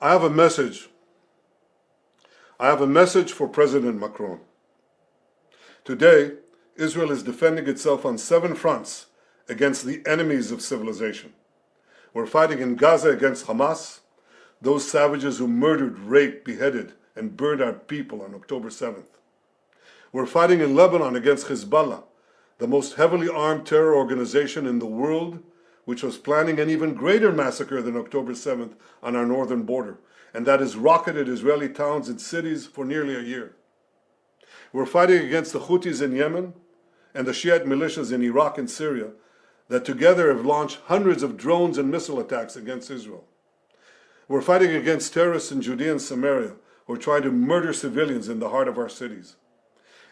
I have a message. I have a message for President Macron. Today, Israel is defending itself on 7 fronts against the enemies of civilization. We're fighting in Gaza against Hamas, those savages who murdered, raped, beheaded, and burned our people on October 7th. We're fighting in Lebanon against Hezbollah, the most heavily armed terror organization in the world, which was planning an even greater massacre than October 7th on our northern border, and that has rocketed Israeli towns and cities for nearly a year. We're fighting against the Houthis in Yemen and the Shiite militias in Iraq and Syria that together have launched hundreds of drones and missile attacks against Israel. We're fighting against terrorists in Judea and Samaria who are trying to murder civilians in the heart of our cities.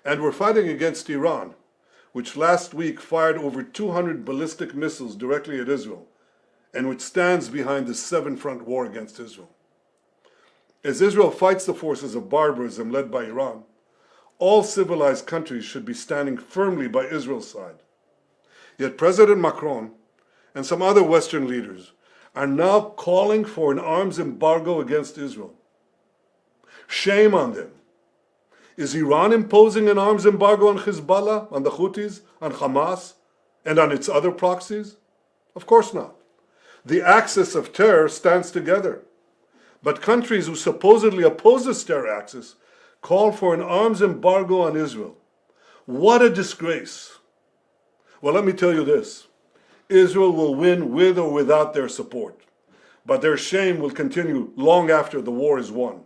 And we're fighting against Iran, which last week fired over 200 ballistic missiles directly at Israel, and which stands behind the 7-front war against Israel. As Israel fights the forces of barbarism led by Iran, all civilized countries should be standing firmly by Israel's side. Yet President Macron and some other Western leaders are now calling for an arms embargo against Israel. Shame on them. Is Iran imposing an arms embargo on Hezbollah, on the Houthis, on Hamas, and on its other proxies? Of course not. The axis of terror stands together. But countries who supposedly oppose this terror axis call for an arms embargo on Israel. What a disgrace. Well, let me tell you this. Israel will win with or without their support. But their shame will continue long after the war is won.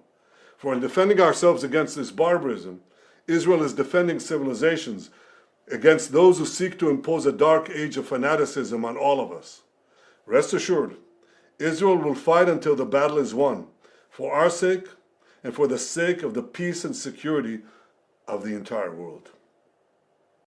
For in defending ourselves against this barbarism, Israel is defending civilizations against those who seek to impose a dark age of fanaticism on all of us. Rest assured, Israel will fight until the battle is won, for our sake and for the sake of the peace and security of the entire world.